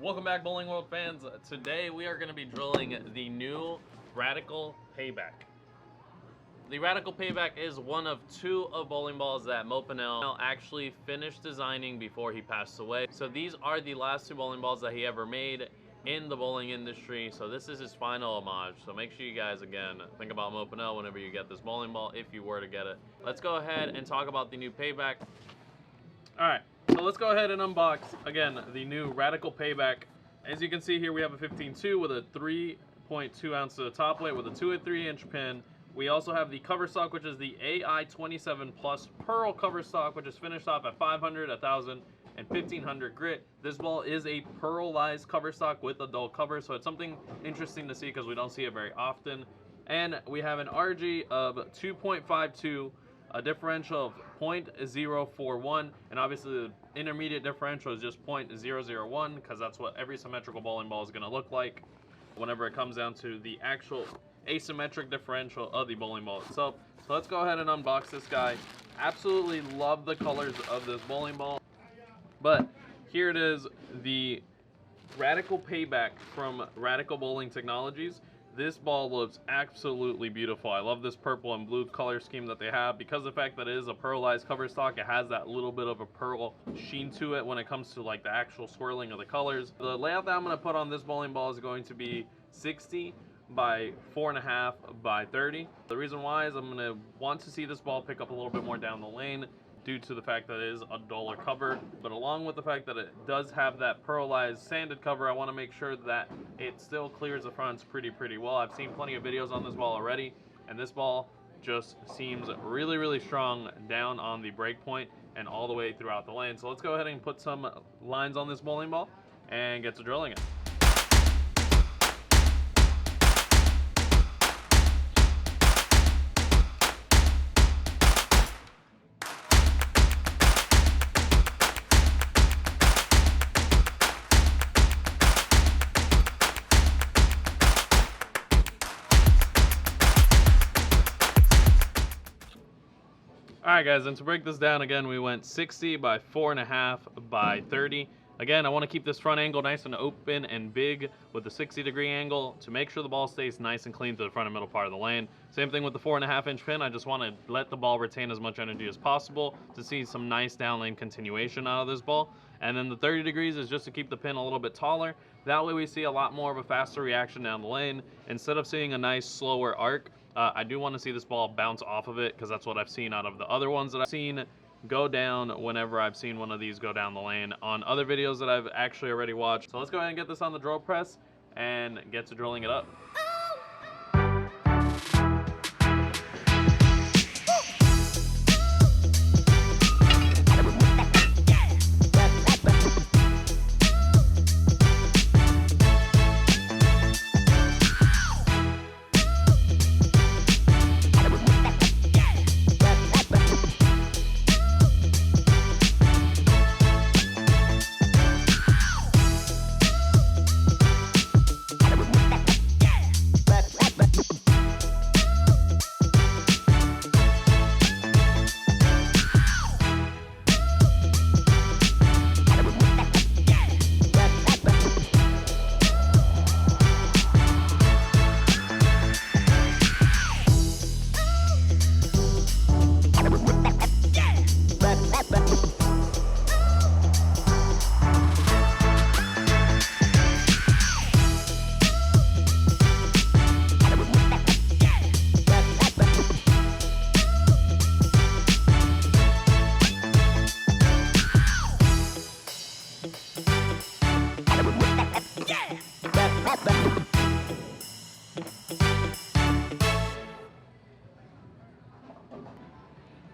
Welcome back, Bowling World fans. Today we are going to be drilling the new Radical Payback. The Radical Payback is one of two of bowling balls that Mo Pinel actually finished designing before he passed away. So these are the last two bowling balls that he ever made in the bowling industry. So this is his final homage. So make sure you guys, again, think about Mo Pinel whenever you get this bowling ball, if you were to get it. Let's go ahead and talk about the new Payback. All right. So let's go ahead and unbox, again, the new Radical Payback. As you can see here, we have a 15.2 with a 3.2 ounce to the top weight with a 2-3-inch pin. We also have the cover stock, which is the AI 27 Plus Pearl cover stock, which is finished off at 500, 1,000, and 1,500 grit. This ball is a pearlized cover stock with a dull cover, so it's something interesting to see because we don't see it very often. And we have an RG of 2.52, a differential of 0.041, and obviously the intermediate differential is just 0.001 because that's what every symmetrical bowling ball is going to look like whenever it comes down to the actual asymmetric differential of the bowling ball itself. So let's go ahead and unbox this guy. Absolutely love the colors of this bowling ball. But here it is, the Radical Payback from Radical Bowling Technologies. This ball looks absolutely beautiful. I love this purple and blue color scheme that they have. Because of the fact that it is a pearlized cover stock, it has that little bit of a pearl sheen to it when it comes to like the actual swirling of the colors. The layout that I'm going to put on this bowling ball is going to be 60 by 4.5 by 30. The reason why is I'm going to want to see this ball pick up a little bit more down the lane due to the fact that it is a duller cover. But along with the fact that it does have that pearlized sanded cover, I want to make sure that it still clears the fronts pretty well. I've seen plenty of videos on this ball already, and this ball just seems really strong down on the break point and all the way throughout the lane. So let's go ahead and put some lines on this bowling ball and get to drilling it. Alright guys, and to break this down again, we went 60 by 4.5 by 30. Again, I want to keep this front angle nice and open and big with the 60-degree angle to make sure the ball stays nice and clean to the front and middle part of the lane. Same thing with the 4.5-inch pin. I just want to let the ball retain as much energy as possible to see some nice down lane continuation out of this ball. And then the 30 degrees is just to keep the pin a little bit taller. That way we see a lot more of a faster reaction down the lane. Instead of seeing a nice slower arc, I do want to see this ball bounce off of it because that's what I've seen out of the other ones that I've seen go down whenever I've seen one of these go down the lane on other videos that I've actually already watched. So let's go ahead and get this on the drill press and get to drilling it up.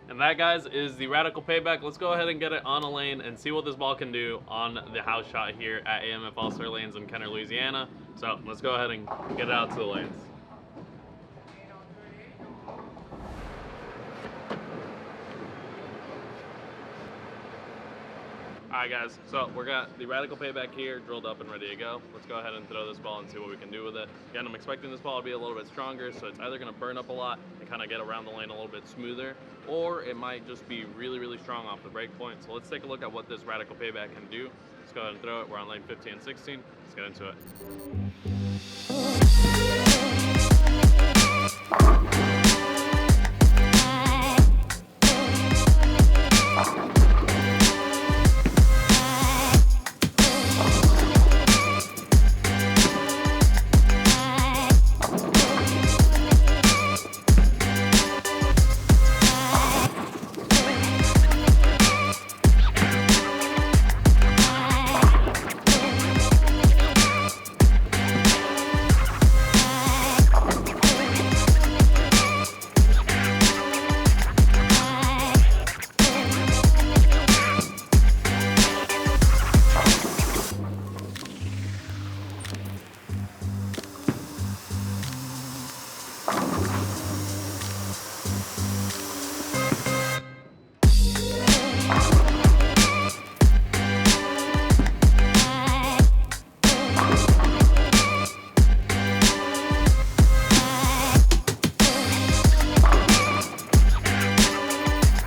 And that, guys, is the Radical Payback. Let's go ahead and get it on a lane and see what this ball can do on the house shot here at AMF All-Star Lanes in Kenner, Louisiana. So let's go ahead and get it out to the lanes. Alright guys, so we got the Radical Payback here drilled up and ready to go. Let's go ahead and throw this ball and see what we can do with it. Again, I'm expecting this ball to be a little bit stronger, so it's either going to burn up a lot and kind of get around the lane a little bit smoother, or it might just be really, really strong off the break point. So let's take a look at what this Radical Payback can do. Let's go ahead and throw it. We're on lane 15 and 16. Let's get into it.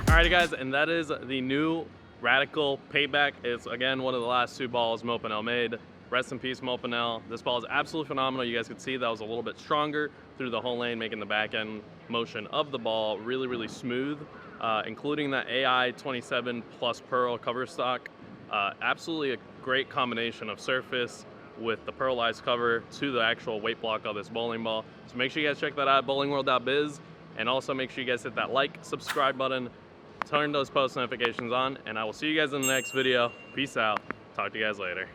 Alrighty guys, and that is the new Radical Payback. It's again one of the last 2 balls Mo Pinel made. Rest in peace, Mo Pinel. This ball is absolutely phenomenal. You guys can see that was a little bit stronger through the whole lane, making the back end motion of the ball really, really smooth, including that AI 27 plus pearl cover stock. Absolutely a great combination of surface with the pearlized cover to the actual weight block of this bowling ball. So make sure you guys check that out, bowlingworld.biz, and also make sure you guys hit that like, subscribe button, turn those post notifications on, and I will see you guys in the next video. Peace out. Talk to you guys later.